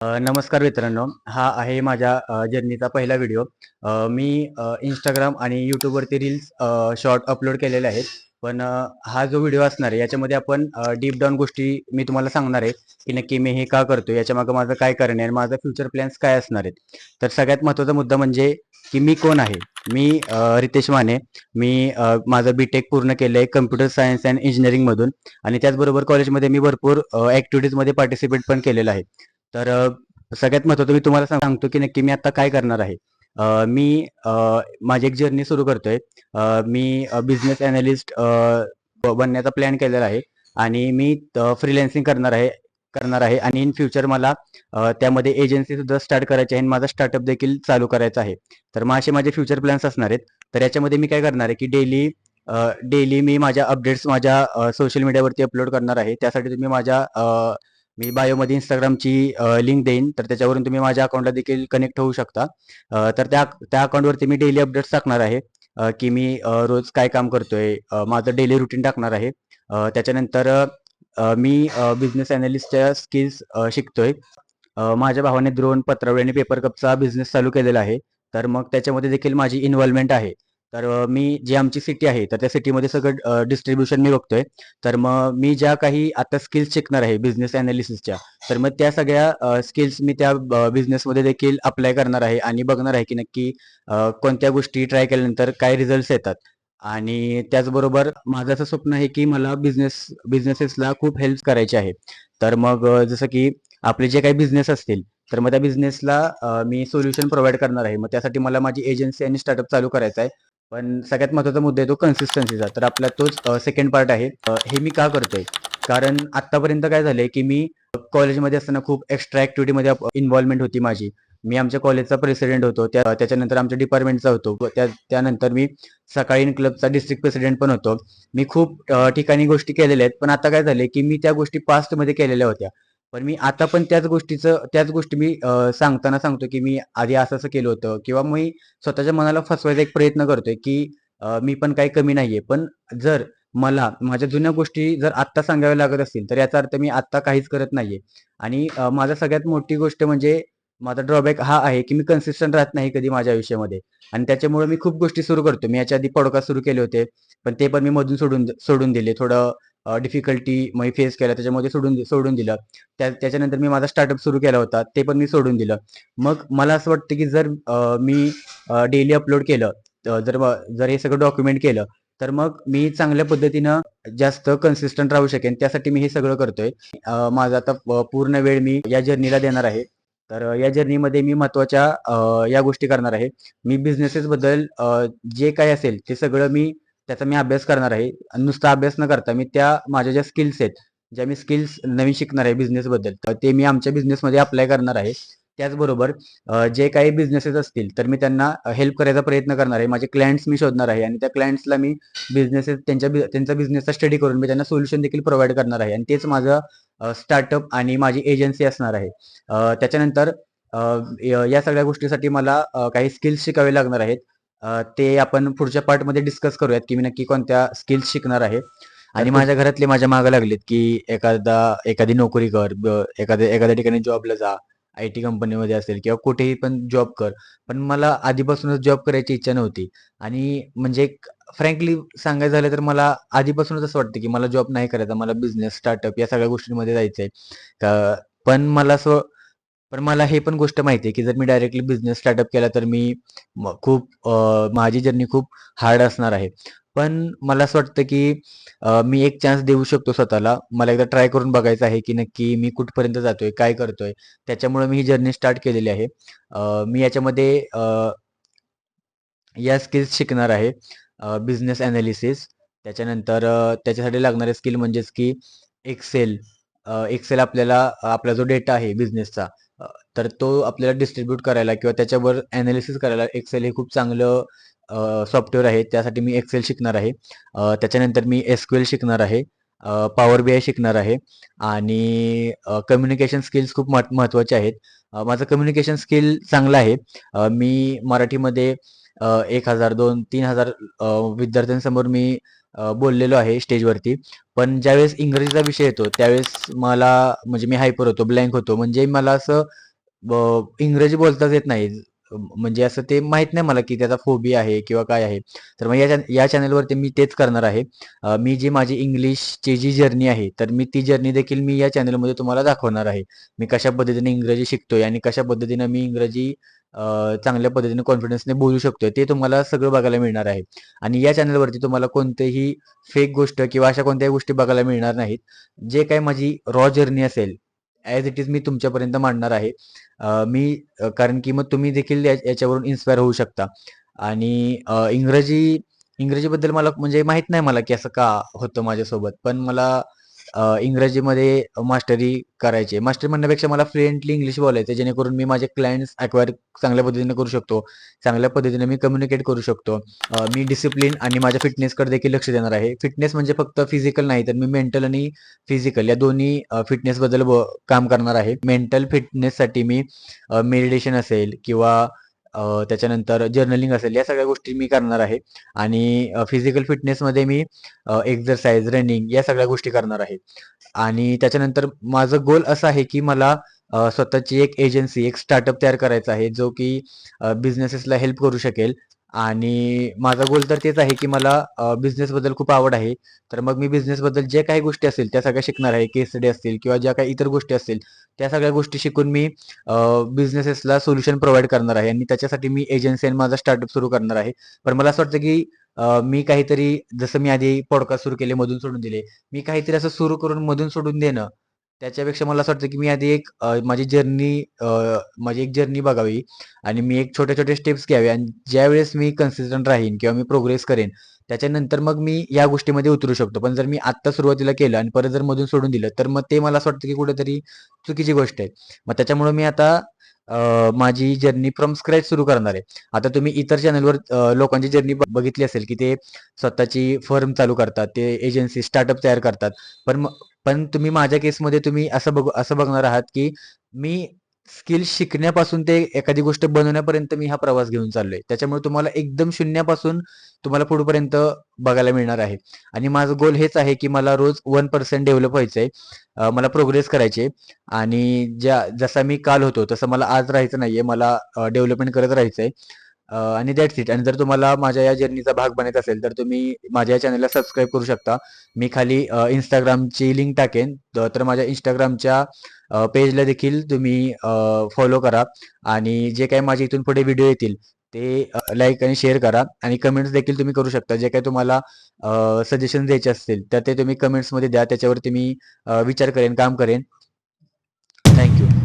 नमस्कार मित्रांनो. हा आहे माझ्या जर्नीचा पहिला व्हिडिओ. मी Instagram आणि YouTubeवरती रील्स शॉर्ट अपलोड केलेले आहेत. पण हा जो व्हिडिओ असणार आहे याच्यामध्ये आपण डीप डाऊन गोष्टी मी तुम्हाला सांगणार आहे, की नक्की मी हे का करतोय? याच्यामागे माझं काय कारण आहे आणि माझा फ्युचर प्लॅन्स काय असणार आहेत? तर सगळ्यात महत्त्वाचा मुद्दा म्हणजे की मी कोण आहे? मी रितेश माने. मी माझं बी.टेक पूर्ण केलं आहे कम्प्युटर सायन्स अँड इंजिनिअरिंगमधून आणि त्याचबरोबर कॉलेजमध्ये मी भरपूर ॲक्टिव्हिटीजमध्ये पार्टिसिपेट पण केलेलं आहे. तर सगळ्यात महत्त्वाचं मी तुम्हाला सांगतो की नक्की मी आता काय करणार आहे. मी माझी एक जर्नी सुरू करतोय. मी बिझनेस एनालिस्ट बनण्याचा प्लॅन केलेला आहे आणि मी फ्रीलान्सिंग करणार आहे आणि इन फ्युचर मला त्यामध्ये एजन्सी सुद्धा स्टार्ट करायची आहे आणि माझा स्टार्टअप देखील चालू करायचा आहे. तर मग असे माझे फ्युचर प्लॅन्स असणार आहेत. तर याच्यामध्ये मी काय करणार आहे की डेली मी माझ्या अपडेट्स माझ्या सोशल मीडियावरती अपलोड करणार आहे. त्यासाठी तुम्ही मी बायोमध्ये Instagramची लिंक देईन, तर त्याच्यावरून तुम्ही माझ्या अकाउंटला देखील कनेक्ट होऊ शकता. तर त्या अकाउंटवरती मी डेली अपडेट्स टाकणार आहे, की मी रोज काय काम करतोय, माझं डेली रुटीन टाकणार आहे. त्याच्यानंतर मी बिझनेस अॅनालिस्टच्या स्किल्स शिकतोय. माझ्या भावाने ड्रोन, पत्रावळी आणि पेपर कपचा बिझनेस चालू केलेला आहे. तर मग त्याच्यामध्ये देखील माझी इन्व्हॉल्वमेंट आहे. तर मी जी आमची सिटी आहे, तर त्या सिटीमध्ये सगळं डिस्ट्रिब्युशन मी बघतोय. तर मग मी ज्या काही आता स्किल्स शिकणार आहे बिझनेस अॅनालिसिसच्या, तर मग त्या सगळ्या स्किल्स मी त्या बिझनेसमध्ये देखील अप्लाय करणार आहे आणि बघणार आहे की नक्की कोणत्या गोष्टी ट्राय केल्यानंतर काय रिझल्ट्स येतात. आणि त्याचबरोबर माझं असं स्वप्न आहे की मला बिझनेसेसला खूप हेल्प करायची आहे. तर मग जसं की आपले जे काही बिझनेस असतील, तर मग त्या बिझनेसला मी सोल्युशन प्रोव्हाईड करणार आहे. मग त्यासाठी मला माझी एजन्सी आणि स्टार्टअप चालू करायचा आहे. पण सगळ्यात महत्त्वाचा मुद्दा आहे तो कन्सिस्टन्सीचा. तर आपला तोच सेकंड पार्ट आहे. हे मी का करतोय? कारण आत्तापर्यंत काय झालंय, की मी कॉलेजमध्ये असताना खूप एक्स्ट्रा ॲक्टिव्हिटीमध्ये इन्व्हॉल्वमेंट होती माझी. मी आमच्या कॉलेजचा प्रेसिडेंट होतो. त्याच्यानंतर आमच्या डिपार्टमेंटचा होतो. त्यानंतर मी सकाळी क्लबचा डिस्ट्रिक्ट प्रेसिडेंट पण होतो. मी खूप ठिकाणी गोष्टी केलेल्या आहेत. पण आता काय झालंय, की मी त्या गोष्टी पास्टमध्ये केलेल्या होत्या. पण मी आता पण त्याच गोष्टी मी सांगताना सांगतो, की मी आधी असं-असं केलं होतं किंवा मी स्वतःच्या मनाला फसवायचा एक प्रयत्न करतोय, की मी पण काही कमी नाहीये. पण जर मला माझ्या जुन्या गोष्टी जर आत्ता सांगाव्या लागत असतील, तर याचा अर्थ मी आत्ता काहीच करत नाहीये. आणि माझा सगळ्यात मोठी गोष्ट म्हणजे माझा ड्रॉबॅक हा आहे, की मी कन्सिस्टंट राहत नाही कधी माझ्या आयुष्यामध्ये आणि त्याच्यामुळे मी खूप गोष्टी सुरू करतो. मी याच्या आधी पॉडकास्ट सुरू केले होते, पण ते पण मी मधून सोडून दिले. थोडं डिफिकल्टी मी फेस केला त्याच्यामध्ये सोडून दिलं. त्याच्यानंतर मी माझा स्टार्टअप सुरू केला होता, ते पण मी सोडून दिलं. मग मला असं वाटतं, की जर मी डेली अपलोड केलं, जर हे सगळं डॉक्युमेंट केलं, तर मग मी चांगल्या पद्धतीनं जास्त कन्सिस्टंट राहू शकेन. त्यासाठी मी हे सगळं करतोय. माझा आता पूर्ण वेळ मी या जर्नीला देणार आहे. तर या जर्नीमध्ये मी या गोष्टी करणार आहे. मी बिझनेसेसबद्दल जे काही असेल ते सगळं त्याचा मी अभ्यास करणार आहे. आणि नुसता अभ्यास न करता मी माझ्या ज्या स्किल्स आहेत, ज्या मी स्किल्स नवीन शिकणार आहे बिझनेसबद्दल, तर ते मी आमच्या बिझनेसमध्ये अप्लाय करणार आहे. त्याचबरोबर जे काही बिझनेसेस असतील, तर मी त्यांना हेल्प करायचा प्रयत्न करणार आहे. माझे क्लायंट्स मी शोधणार आहे आणि त्या क्लायंट्सला मी त्यांचा बिझनेसचा स्टडी करून मी त्यांना सोल्युशन देखील प्रोव्हाईड करणार आहे आणि तेच माझं स्टार्टअप आणि माझी एजन्सी असणार आहे. त्याच्यानंतर या सगळ्या गोष्टीसाठी मला काही स्किल्स शिकावे लागणार आहेत. ते आपण पुढच्या पार्टमध्ये डिस्कस करूयात, की मी नक्की कोणत्या स्किल्स शिकणार आहे. आणि माझ्या घरातले माझ्या मागे लागलेत, की एखादी नोकरी कर, एखाद्या ठिकाणी जॉबला जा, आय-टी कंपनीमध्ये असेल किंवा कुठेही पण जॉब कर. पण मला आधीपासूनच जॉब करायची इच्छा नव्हती आणि म्हणजे फ्रँकली सांगायचं झालं तर मला आधीपासूनच असं वाटतं, की मला जॉब नाही करायचा. मला बिझनेस, स्टार्टअप या सगळ्या गोष्टींमध्ये जायचंय. का पण मला असं पण मला हे पण गोष्ट माहिती आहे, की जर मी डायरेक्टली बिझनेस स्टार्टअप केला तर माझी जर्नी खूप हार्ड असणार आहे. पण मला असं वाटतं, की मी एक चान्स देऊ शकतो स्वतःला. मला एकदा ट्राय करून बघायचं आहे, की नक्की मी कुठपर्यंत जातोय, काय करतोय. त्याच्यामुळे मी ही जर्नी स्टार्ट केलेली आहे. मी याच्यामध्ये या स्किल्स शिकणार आहे. बिझनेस एनालिसिस, त्याच्यानंतर त्याच्यासाठी लागणारे स्किल म्हणजेच की एक्सेल. एक्सेल आपला जो डेटा आहे बिझनेसचा, अ, तर तो आपल्याला डिस्ट्रिब्यूट करायला किंवा त्याच्यावर एनालिसिस करायला एक्सेल हे खूप चांगलं सॉफ्टवेअर आहे. त्यासाठी मी एक्सेल शिकणार आहे. त्याच्यानंतर मी एस-क्यू-एल शिकणार आहे. पॉवर बी-आय शिकणार आहे आणि कम्युनिकेशन स्किल्स खूप महत्त्वाचे आहेत. माझं कम्युनिकेशन स्किल चांगलं आहे. मी मराठीमध्ये 1,000, 2,000, 3,000 विद्यार्थ्यांसमोर मी बोललेलो आहे स्टेजवरती. पण ज्यावेळेस इंग्रजीचा विषय येतो, त्यावेळेस मला म्हणजे मी हायपर होतो, ब्लँक होतो. म्हणजे मला असं इंग्रजी बोलताच येत नाही. म्हणजे असं ते माहीत नाही मला की त्याचा फोबिया आहे किंवा काय आहे. तर मग या चॅनलवरती मी तेच करणार आहे. मी जी माझी इंग्लिशची जी जर्नी आहे, तर मी ती जर्नी देखील मी या चॅनलमध्ये तुम्हाला दाखवणार आहे. मी कशा पद्धतीने इंग्रजी शिकतोय आणि कशा पद्धतीनं मी इंग्रजी चांगल्या पद्धतीने कॉन्फिडन्सने बोलू शकतोय, ते तुम्हाला सगळं बघायला मिळणार आहे. आणि या चॅनलवरती तुम्हाला कोणतेही फेक गोष्ट किंवा अशा कोणत्याही गोष्टी बघायला मिळणार नाहीत. जे काही माझी रॉ जर्नी असेल, ॲज इट इज मी तुमच्यापर्यंत मांडणार आहे. कारण की मग तुम्ही देखील याच्यावरून इन्स्पायर होऊ शकता. आणि इंग्रजीबद्दल मला म्हणजे माहीत नाही मला की असं का होतं माझ्यासोबत. पण मला इंग्रजीमध्ये मास्टरी करायची आहे. मास्टरी म्हणण्यापेक्षा मला फ्लुएंटली इंग्लिश बोलायचं आहे, जेणेकरून मी माझे क्लायंट्स अक्वायर चांगल्या पद्धतीने करू शकतो. चांगल्या पद्धतीने मी कम्युनिकेट करू शकतो. मी डिसिप्लिन आणि माझ्या फिटनेसकडे देखील लक्ष देणार आहे. फिटनेस म्हणजे फक्त फिजिकल नाही, तर मी मेंटल आणि फिजिकल या दोन्ही फिटनेसबद्दल काम करणार आहे. मेंटल फिटनेससाठी मी मेडिटेशन असेल किंवा त्याच्यानंतर जर्नलिंग असेल, या सगळ्या गोष्टी मी करणार आहे. आणि फिजिकल फिटनेसमध्ये मी एक्सरसाइज, रनिंग या सगळ्या गोष्टी करणार आहे. आणि त्याच्यानंतर माझं गोल असं आहे की मला स्वतःची एक एजन्सी, एक स्टार्टअप तयार करायचा आहे, जो की बिझनेसेसला हेल्प करू शकेल. आणि माझा गोल तर तेच आहे की मला बिझनेसबद्दल खूप आवड आहे. तर मग मी बिझनेसबद्दल जे काही गोष्टी असतील त्या सगळ्या शिकणार आहे. केस स्टडी असतील किंवा ज्या काही इतर गोष्टी असतील, त्या सगळ्या गोष्टी शिकून मी बिझनेसेसला सोल्युशन प्रोव्हाईड करणार आहे आणि त्याच्यासाठी मी एजन्सी आणि माझा स्टार्टअप सुरू करणार आहे. पण मला असं वाटतं की मी काहीतरी, जसं मी आधी पॉडकास्ट सुरू केले, मधून सोडून दिले. मी काहीतरी असं सुरू करून मधून सोडून देणं, त्याच्यापेक्षा मला असं वाटतं की मी आधी एक माझी एक जर्नी बघावी आणि मी एक छोटे-छोटे स्टेप्स घ्यावे आणि ज्यावेळेस मी कन्सिस्टंट राहीन किंवा मी प्रोग्रेस करेन, त्याच्यानंतर मग मी या गोष्टीमध्ये उतरू शकतो. पण जर मी आत्ता सुरुवातीला केलं आणि परत जर मधून सोडून दिलं, तर मग ते मला असं वाटतं की कुठेतरी चुकीची गोष्ट आहे. मग त्याच्यामुळे मी आता माझी जर्नी फ्रॉम स्क्रॅच सुरू करणार आहे. आता तुम्ही इतर चॅनलवर लोकांची जर्नी बघितली असेल, की ते स्वतःची फर्म चालू करतात, ते एजन्सी, स्टार्टअप तयार करतात. पण पण तुम्ही माझ्या केसमध्ये तुम्ही असं बघणार आहात, की मी स्किल शिकण्यापासून ते एखादी गोष्ट बनवण्यापर्यंत मी हा प्रवास घेऊन चाललोय. त्याच्यामुळे तुम्हाला एकदम शून्यापासून तुम्हाला पुढेपर्यंत बघायला मिळणार आहे. आणि माझं गोल हेच आहे, की मला रोज 1% डेव्हलप व्हायचंय. मला प्रोग्रेस करायची आहे. आणि जसा मी काल होतो तसं मला आज राहायचं नाहीये. मला डेव्हलपमेंट करत राहायचंय. आणि दॅट्स इट. आणि जर तुम्हाला माझ्या या जर्नीचा भाग बनायचा असेल, तर तुम्ही माझ्या या चॅनलला सबस्क्राईब करू शकता. मी खाली Instagramची लिंक टाकेन. तर माझ्या Instagramच्या पेजला देखील तुम्ही फॉलो करा. आणि जे काही माझे इथून पुढे व्हिडिओ येतील, ते लाईक आणि शेअर करा. आणि कमेंट्स देखील तुम्ही करू शकता. जे काही तुम्हाला सजेशन द्यायचे असतील, तर ते तुम्ही कमेंट्समध्ये द्या. त्याच्यावरती मी विचार करेन, काम करेन. Thank you.